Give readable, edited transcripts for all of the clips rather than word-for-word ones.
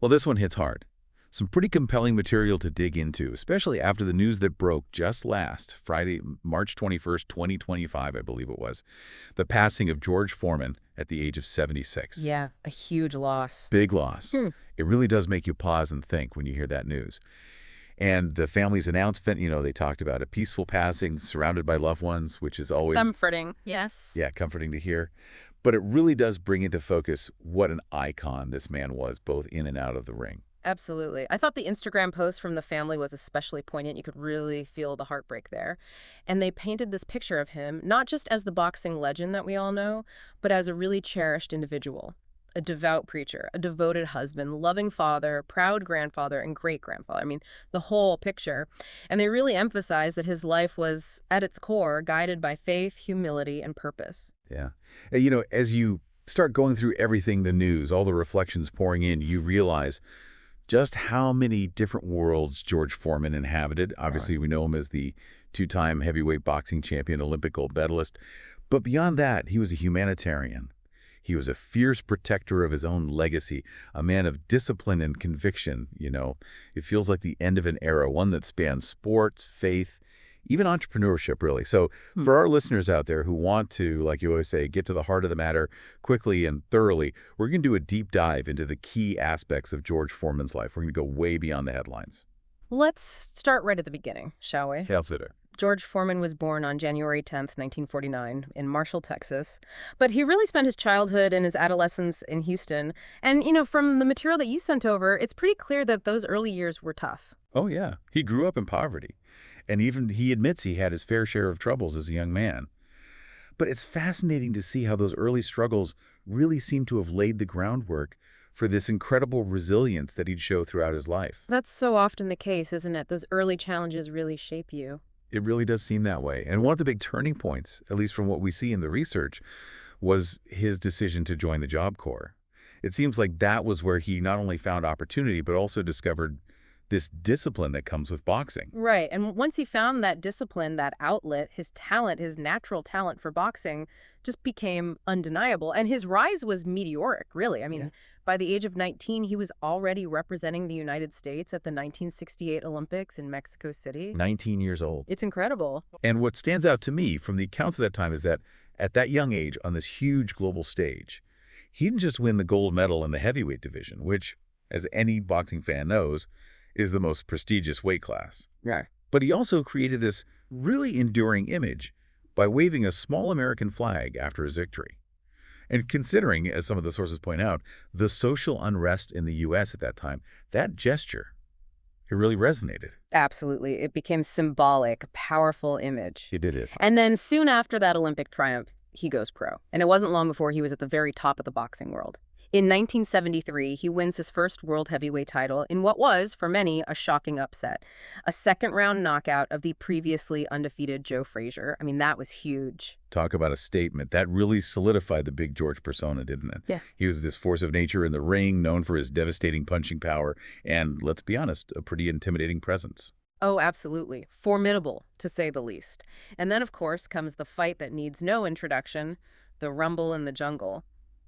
Well, this one hits hard. Some pretty compelling material to dig into, especially after the news that broke just last Friday, March 21st, 2025, I believe it was, the passing of George Foreman at the age of 76. Yeah, a huge loss. Big loss. Hmm. It really does make you pause and think when you hear that news. And the family's announcement, they talked about a peaceful passing surrounded by loved ones, which is always, Comforting, yes. yeah, comforting to hear. But it really does bring into focus what an icon this man was, both in and out of the ring. Absolutely. I thought the Instagram post from the family was especially poignant. You could really feel the heartbreak there. And they painted this picture of him, not just as the boxing legend that we all know, but as a really cherished individual. A devout preacher, a devoted husband, loving father, proud grandfather, and great-grandfather. I mean, the whole picture. And they really emphasized that his life was, at its core, guided by faith, humility, and purpose. Yeah. As you start going through everything, the news, all the reflections pouring in, you realize just how many different worlds George Foreman inhabited. Obviously, we know him as the two-time heavyweight boxing champion, Olympic gold medalist. But beyond that, he was a humanitarian. He was a fierce protector of his own legacy, a man of discipline and conviction. It feels like the end of an era, one that spans sports, faith, even entrepreneurship, really. So for our listeners out there who want to, like you always say, get to the heart of the matter quickly and thoroughly, we're going to do a deep dive into the key aspects of George Foreman's life. We're going to go way beyond the headlines. Let's start right at the beginning, shall we? Let's do it. George Foreman was born on January 10th, 1949, in Marshall, Texas. But he really spent his childhood and his adolescence in Houston. And, from the material that you sent over, it's pretty clear that those early years were tough. Oh, yeah. He grew up in poverty. And even he admits he had his fair share of troubles as a young man. But it's fascinating to see how those early struggles really seem to have laid the groundwork for this incredible resilience that he'd show throughout his life. That's so often the case, isn't it? Those early challenges really shape you. It really does seem that way. And one of the big turning points, at least from what we see in the research, was his decision to join the Job Corps. It seems like that was where he not only found opportunity, but also discovered this discipline that comes with boxing. Right. And once he found that discipline, that outlet, his talent, his natural talent for boxing just became undeniable. And his rise was meteoric, really. I mean, by the age of 19, he was already representing the United States at the 1968 Olympics in Mexico City. 19 years old. It's incredible. And what stands out to me from the accounts of that time is that at that young age, on this huge global stage, he didn't just win the gold medal in the heavyweight division, which, as any boxing fan knows, is the most prestigious weight class. Yeah. But he also created this really enduring image by waving a small American flag after his victory. And considering, as some of the sources point out, the social unrest in the U.S. at that time, that gesture, it really resonated. Absolutely. It became symbolic, a powerful image. He did it. And then soon after that Olympic triumph, he goes pro. And it wasn't long before he was at the very top of the boxing world. In 1973, he wins his first world heavyweight title in what was, for many, a shocking upset. A second-round knockout of the previously undefeated Joe Frazier. I mean, that was huge. Talk about a statement. That really solidified the Big George persona, didn't it? Yeah. He was this force of nature in the ring, known for his devastating punching power, and, let's be honest, a pretty intimidating presence. Oh, absolutely. Formidable, to say the least. And then, of course, comes the fight that needs no introduction, the Rumble in the Jungle.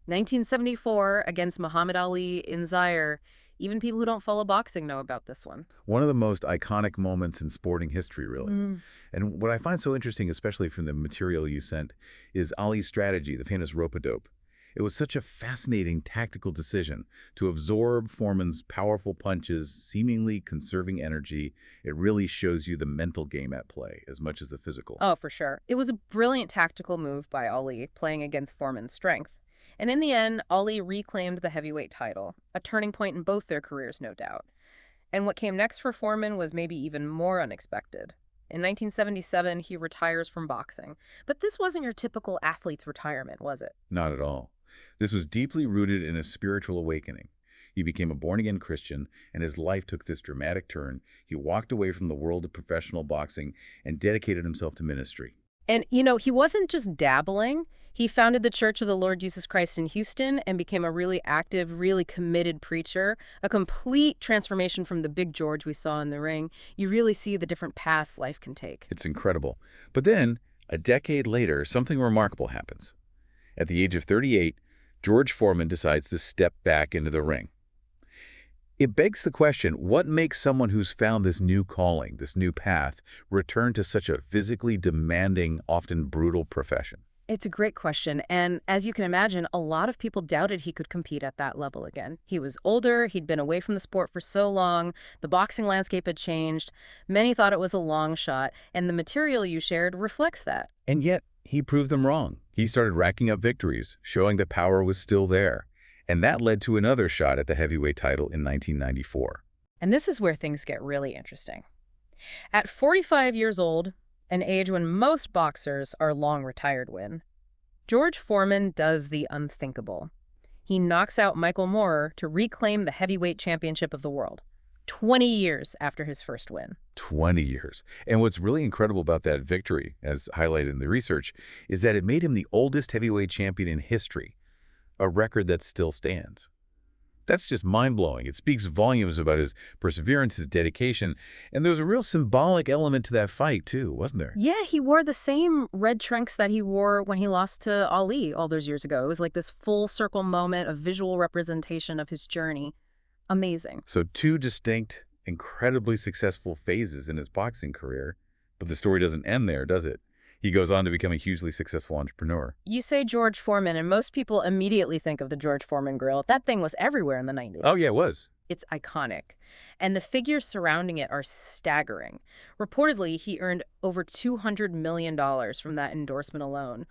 1974 against Muhammad Ali in Zaire. Even people who don't follow boxing know about this one. One of the most iconic moments in sporting history, really. And what I find so interesting, especially from the material you sent, is Ali's strategy, the famous rope-a-dope. It was such a fascinating tactical decision to absorb Foreman's powerful punches, seemingly conserving energy. It really shows you the mental game at play as much as the physical. Oh, for sure. It was a brilliant tactical move by Ali, playing against Foreman's strength. And in the end, Ali reclaimed the heavyweight title, a turning point in both their careers, no doubt. And what came next for Foreman was maybe even more unexpected. In 1977, he retires from boxing. But this wasn't your typical athlete's retirement, was it? Not at all. This was deeply rooted in a spiritual awakening. He became a born-again Christian, and his life took this dramatic turn. He walked away from the world of professional boxing and dedicated himself to ministry. And, he wasn't just dabbling. He founded the Church of the Lord Jesus Christ in Houston and became a really active, really committed preacher, a complete transformation from the Big George we saw in the ring. You really see the different paths life can take. It's incredible. But then, a decade later, something remarkable happens. At the age of 38, George Foreman decides to step back into the ring. It begs the question, what makes someone who's found this new calling, this new path, return to such a physically demanding, often brutal profession? It's a great question, and as you can imagine, a lot of people doubted he could compete at that level again. He was older, he'd been away from the sport for so long, the boxing landscape had changed, many thought it was a long shot, and the material you shared reflects that. And yet, he proved them wrong. He started racking up victories, showing that power was still there. And that led to another shot at the heavyweight title in 1994. And this is where things get really interesting. At 45 years old, an age when most boxers are long retired when, George Foreman does the unthinkable. He knocks out Michael Moorer to reclaim the heavyweight championship of the world, 20 years after his first win. 20 years. And what's really incredible about that victory, as highlighted in the research, is that it made him the oldest heavyweight champion in history, a record that still stands. That's just mind-blowing. It speaks volumes about his perseverance, his dedication, and there's a real symbolic element to that fight, too, wasn't there? Yeah, he wore the same red trunks that he wore when he lost to Ali all those years ago. It was like this full circle moment, a visual representation of his journey. Amazing. So two distinct, incredibly successful phases in his boxing career, but the story doesn't end there, does it? He goes on to become a hugely successful entrepreneur. You say George Foreman, and most people immediately think of the George Foreman Grill. That thing was everywhere in the 90s. Oh, yeah, it was. It's iconic. And the figures surrounding it are staggering. Reportedly, he earned over $200 million from that endorsement alone.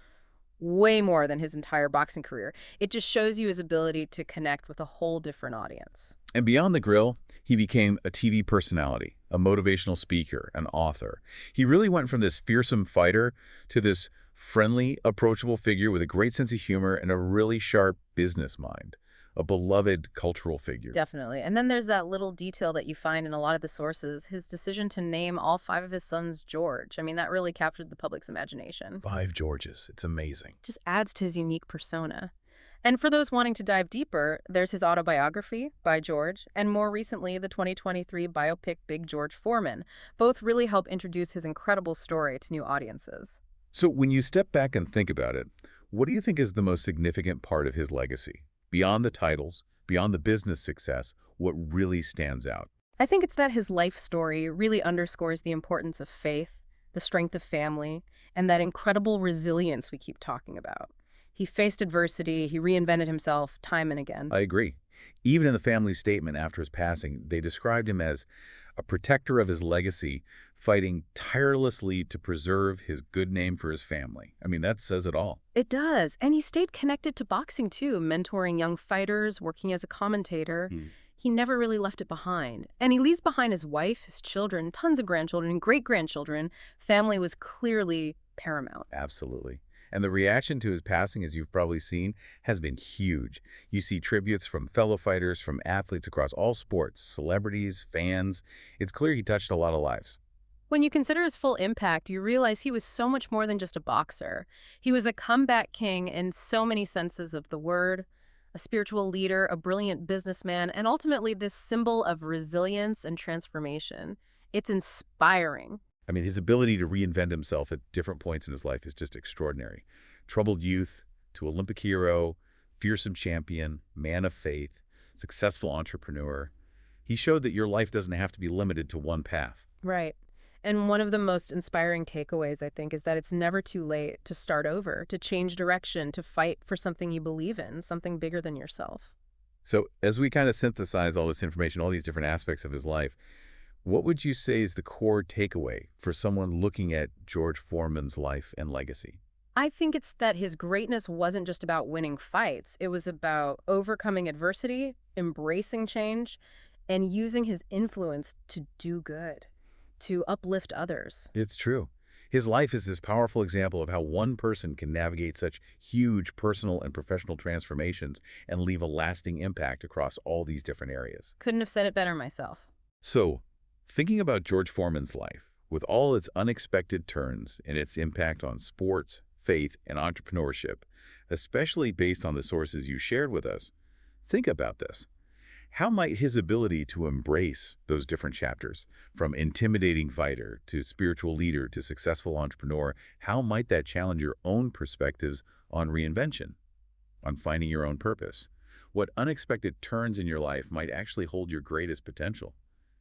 Way more than his entire boxing career. It just shows you his ability to connect with a whole different audience. And beyond the grill, he became a TV personality, a motivational speaker, an author. He really went from this fearsome fighter to this friendly, approachable figure with a great sense of humor and a really sharp business mind, a beloved cultural figure. Definitely. And then there's that little detail that you find in a lot of the sources, his decision to name all 5 of his sons George. I mean, that really captured the public's imagination. 5 Georges. It's amazing. Just adds to his unique persona. And for those wanting to dive deeper, there's his autobiography by George, and more recently, the 2023 biopic Big George Foreman. Both really help introduce his incredible story to new audiences. So when you step back and think about it, what do you think is the most significant part of his legacy? Beyond the titles, beyond the business success, what really stands out? I think it's that his life story really underscores the importance of faith, the strength of family, and that incredible resilience we keep talking about. He faced adversity, he reinvented himself time and again. I agree. Even in the family statement after his passing, they described him as a protector of his legacy, fighting tirelessly to preserve his good name for his family. I mean, that says it all. It does. And he stayed connected to boxing, too, mentoring young fighters, working as a commentator. He never really left it behind. And he leaves behind his wife, his children, tons of grandchildren, and great-grandchildren. Family was clearly paramount. Absolutely. And the reaction to his passing, as you've probably seen, has been huge. You see tributes from fellow fighters, from athletes across all sports, celebrities, fans. It's clear he touched a lot of lives. When you consider his full impact, you realize he was so much more than just a boxer. He was a comeback king in so many senses of the word, a spiritual leader, a brilliant businessman, and ultimately this symbol of resilience and transformation. It's inspiring. I mean, his ability to reinvent himself at different points in his life is just extraordinary. Troubled youth to Olympic hero, fearsome champion, man of faith, successful entrepreneur. He showed that your life doesn't have to be limited to one path. Right. And one of the most inspiring takeaways, I think, is that it's never too late to start over, to change direction, to fight for something you believe in, something bigger than yourself. So as we kind of synthesize all this information, all these different aspects of his life, what would you say is the core takeaway for someone looking at George Foreman's life and legacy? I think it's that his greatness wasn't just about winning fights. It was about overcoming adversity, embracing change, and using his influence to do good, to uplift others. It's true. His life is this powerful example of how one person can navigate such huge personal and professional transformations and leave a lasting impact across all these different areas. Couldn't have said it better myself. So, thinking about George Foreman's life, with all its unexpected turns and its impact on sports, faith, and entrepreneurship, especially based on the sources you shared with us, think about this. How might his ability to embrace those different chapters, from intimidating fighter to spiritual leader to successful entrepreneur, how might that challenge your own perspectives on reinvention, on finding your own purpose? what unexpected turns in your life might actually hold your greatest potential.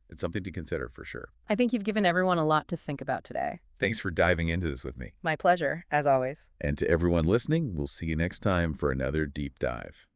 It's something to consider for sure. I think you've given everyone a lot to think about today. Thanks for diving into this with me. My pleasure, as always. And to everyone listening, we'll see you next time for another deep dive.